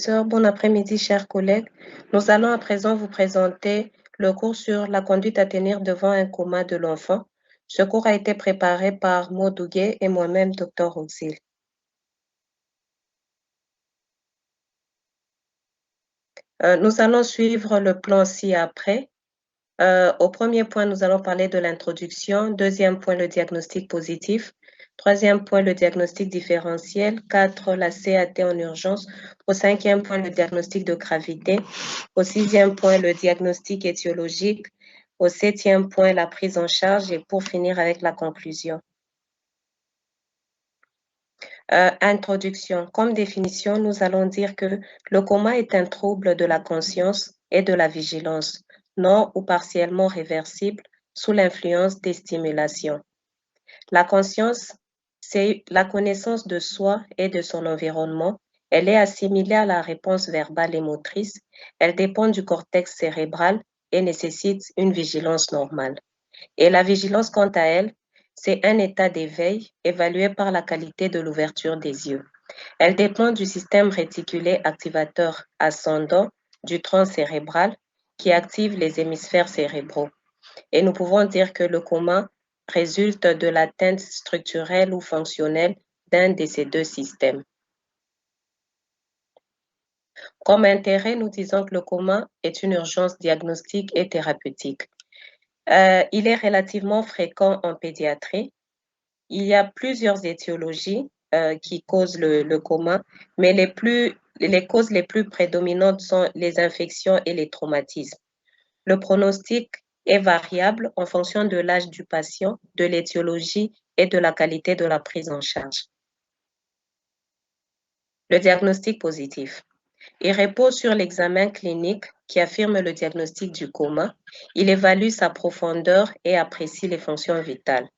professeur, bon après-midi, chers collègues. Nous allons à présent vous présenter le cours sur la conduite à tenir devant un coma de l'enfant. Ce cours a été préparé par Maud Douguet et moi-même, Dr. Roxil. Nous allons suivre le plan ci-après. Au premier point, nous allons parler de l'introduction. Deuxième point, le diagnostic positif. Troisième point, le diagnostic différentiel. 4, la CAT en urgence. Au cinquième point, le diagnostic de gravité. Au sixième point, le diagnostic étiologique. Au septième point, la prise en charge. Et pour finir avec la conclusion. Introduction. Comme définition, nous allons dire que le coma est un trouble de la conscience et de la vigilance, non ou partiellement réversible sous l'influence des stimulations. La conscience, c'est la connaissance de soi et de son environnement. Elle est assimilée à la réponse verbale et motrice. Elle dépend du cortex cérébral et nécessite une vigilance normale. Et la vigilance, quant à elle, c'est un état d'éveil évalué par la qualité de l'ouverture des yeux. Elle dépend du système réticulé activateur ascendant du tronc cérébral qui active les hémisphères cérébraux. Et nous pouvons dire que le coma résulte de l'atteinte structurelle ou fonctionnelle d'un de ces deux systèmes. Comme intérêt, nous disons que le coma est une urgence diagnostique et thérapeutique. Il est relativement fréquent en pédiatrie. Il y a plusieurs étiologies qui causent le coma, mais les causes les plus prédominantes sont les infections et les traumatismes. Le pronostic est variable en fonction de l'âge du patient, de l'étiologie et de la qualité de la prise en charge. Le diagnostic positif. Il repose sur l'examen clinique qui affirme le diagnostic du coma. Il évalue sa profondeur et apprécie les fonctions vitales.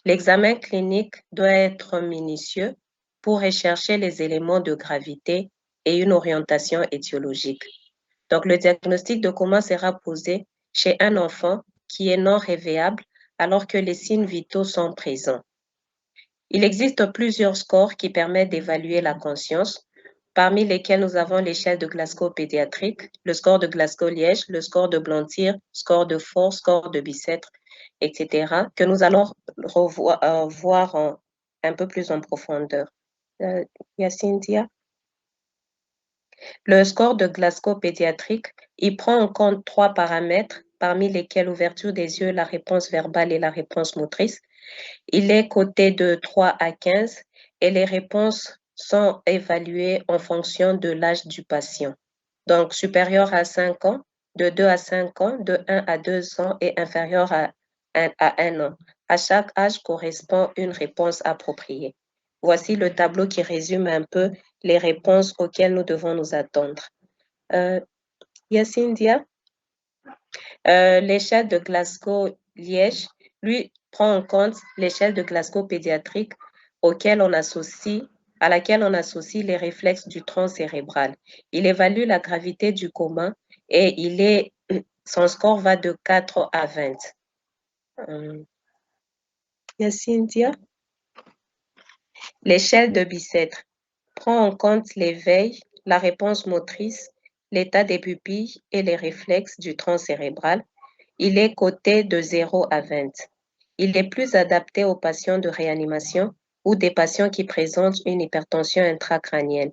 L'examen clinique doit être minutieux pour rechercher les éléments de gravité et une orientation étiologique. Donc, le diagnostic de coma sera posé chez un enfant qui est non réveillable alors que les signes vitaux sont présents. Il existe plusieurs scores qui permettent d'évaluer la conscience, parmi lesquels nous avons l'échelle de Glasgow pédiatrique, le score de Glasgow-Liège, le score de Blantyre, score de Force, score de Bicêtre, etc., que nous allons voir un peu plus en profondeur. Cynthia? Le score de Glasgow pédiatrique, il prend en compte 3 paramètres, parmi lesquels l'ouverture des yeux, la réponse verbale et la réponse motrice. Il est coté de 3 à 15 et les réponses sont évaluées en fonction de l'âge du patient. Donc, supérieur à 5 ans, de 2 à 5 ans, de 1 à 2 ans et inférieur à 1 an. À chaque âge correspond une réponse appropriée. Voici le tableau qui résume un peu les réponses auxquelles nous devons nous attendre. Cynthia? L'échelle de Glasgow-Liège, lui, prend en compte l'échelle de Glasgow pédiatrique à laquelle on associe les réflexes du tronc cérébral. Il évalue la gravité du coma et son score va de 4 à 20. Cynthia? L'échelle de Bicêtre prend en compte l'éveil, la réponse motrice, l'état des pupilles et les réflexes du tronc cérébral. Il est coté de 0 à 20. Il est plus adapté aux patients de réanimation ou des patients qui présentent une hypertension intracrânienne,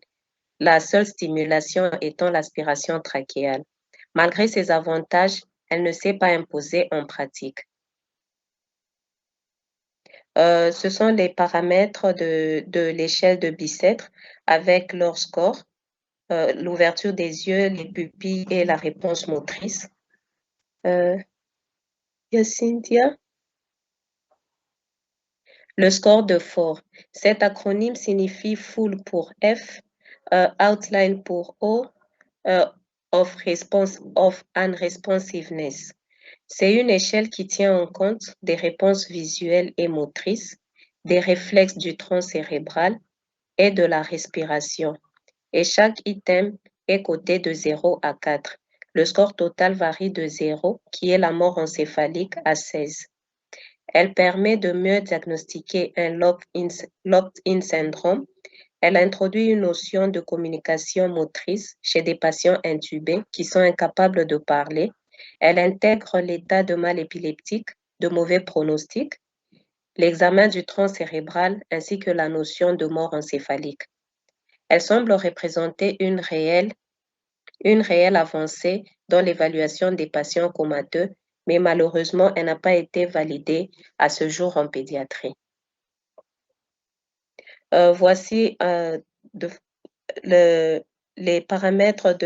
la seule stimulation étant l'aspiration trachéale. Malgré ses avantages, elle ne s'est pas imposée en pratique. Ce sont les paramètres de l'échelle de Bicêtre avec leur score, l'ouverture des yeux, les pupilles et la réponse motrice. Cynthia? Le score de Ford. Cet acronyme signifie Full pour F, Outline pour O, of Unresponsiveness. C'est une échelle qui tient en compte des réponses visuelles et motrices, des réflexes du tronc cérébral et de la respiration. Et chaque item est coté de 0 à 4. Le score total varie de 0, qui est la mort encéphalique, à 16. Elle permet de mieux diagnostiquer un locked-in syndrome. Elle introduit une notion de communication motrice chez des patients intubés qui sont incapables de parler. Elle intègre l'état de mal épileptique, de mauvais pronostic, l'examen du tronc cérébral ainsi que la notion de mort encéphalique. Elle semble représenter une réelle avancée dans l'évaluation des patients comateux, mais malheureusement, elle n'a pas été validée à ce jour en pédiatrie. Voici les paramètres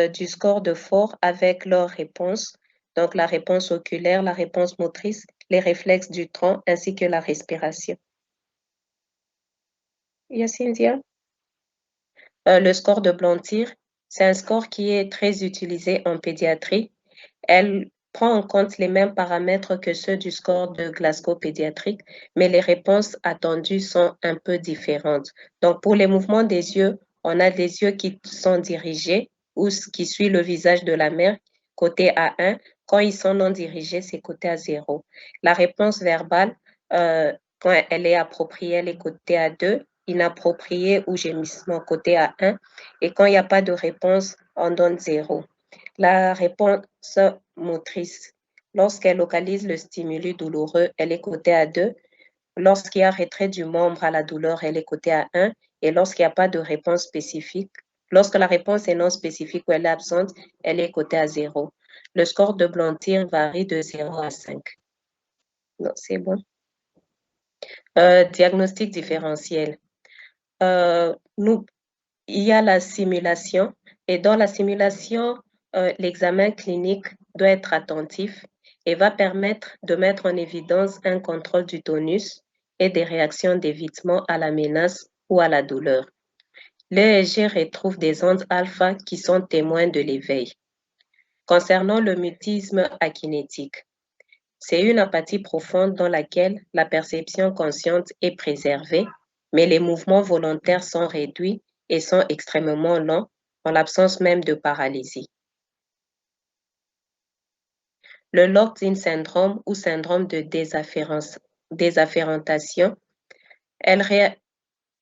du score de Ford avec leurs réponses. Donc, la réponse oculaire, la réponse motrice, les réflexes du tronc ainsi que la respiration. Cynthia? Le score de Blantyre, c'est un score qui est très utilisé en pédiatrie. Elle prend en compte les mêmes paramètres que ceux du score de Glasgow pédiatrique, mais les réponses attendues sont un peu différentes. Donc, pour les mouvements des yeux, on a des yeux qui sont dirigés ou qui suivent le visage de la mère, côté A1. Quand ils sont non dirigés, c'est côté A0. La réponse verbale, quand elle est appropriée, elle est côté A2. Inappropriée ou gémissement côté A1. Et quand il n'y a pas de réponse, on donne 0. La réponse motrice, lorsqu'elle localise le stimulus douloureux, elle est cotée à 2. Lorsqu'il y a retrait du membre à la douleur, elle est cotée à 1. Et lorsqu'il n'y a pas de réponse spécifique, lorsque la réponse est non spécifique ou elle est absente, elle est cotée à 0. Le score de Blantyre varie de 0 à 5. Non, c'est bon. Diagnostic différentiel. Il y a la simulation et dans la simulation, l'examen clinique doit être attentif et va permettre de mettre en évidence un contrôle du tonus et des réactions d'évitement à la menace ou à la douleur. L'EEG retrouve des ondes alpha qui sont témoins de l'éveil. Concernant le mutisme akinétique, c'est une apathie profonde dans laquelle la perception consciente est préservée, mais les mouvements volontaires sont réduits et sont extrêmement lents, en l'absence même de paralysie. Le locked-in syndrome ou syndrome de désafférentation,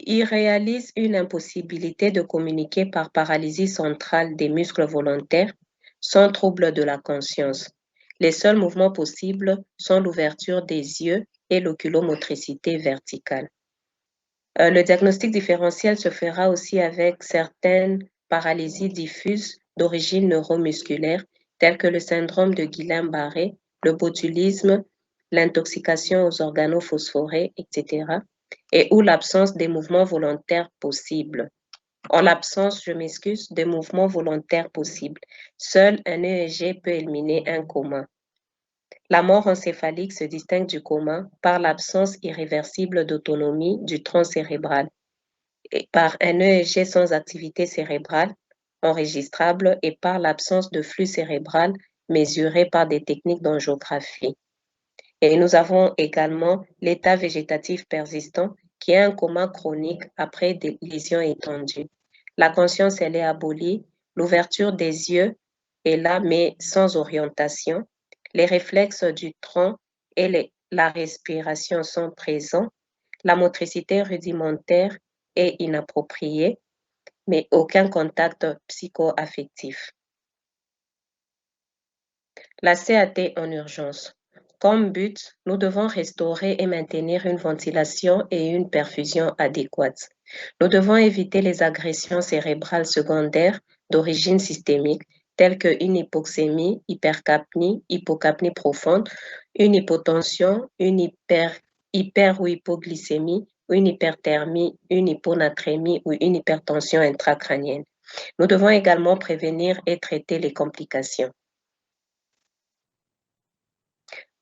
il réalise une impossibilité de communiquer par paralysie centrale des muscles volontaires sans trouble de la conscience. Les seuls mouvements possibles sont l'ouverture des yeux et l'oculomotricité verticale. Le diagnostic différentiel se fera aussi avec certaines paralysies diffuses d'origine neuromusculaire, telles que le syndrome de Guillain-Barré, le botulisme, l'intoxication aux organophosphorés, etc., et ou l'absence des mouvements volontaires possibles. En l'absence, des mouvements volontaires possibles, seul un EEG peut éliminer un coma. La mort encéphalique se distingue du coma par l'absence irréversible d'autonomie du tronc cérébral et par un EEG sans activité cérébrale enregistrable et par l'absence de flux cérébral mesuré par des techniques d'angiographie. Et nous avons également l'état végétatif persistant qui est un coma chronique après des lésions étendues. La conscience, elle est abolie, l'ouverture des yeux est là mais sans orientation. Les réflexes du tronc et la respiration sont présents. La motricité rudimentaire est inappropriée, mais aucun contact psycho-affectif. La CAT en urgence. Comme but, nous devons restaurer et maintenir une ventilation et une perfusion adéquates. Nous devons éviter les agressions cérébrales secondaires d'origine systémique, telles qu'une hypoxémie, hypercapnie, hypocapnie profonde, une hypotension, une hyper ou hypoglycémie, une hyperthermie, une hyponatrémie ou une hypertension intracrânienne. Nous devons également prévenir et traiter les complications.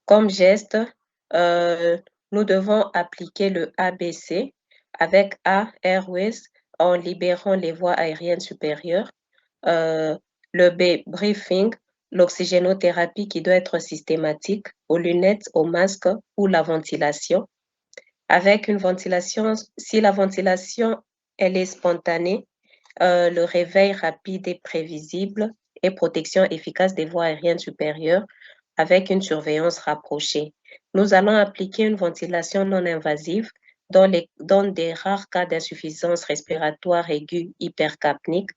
Comme geste, nous devons appliquer le ABC avec A, airways, en libérant les voies aériennes supérieures. Le B, breathing, l'oxygénothérapie qui doit être systématique, aux lunettes, au masque ou la ventilation. Avec une ventilation, si la ventilation elle est spontanée, le réveil rapide et prévisible et protection efficace des voies aériennes supérieures avec une surveillance rapprochée. Nous allons appliquer une ventilation non invasive dans des rares cas d'insuffisance respiratoire aiguë hypercapnique,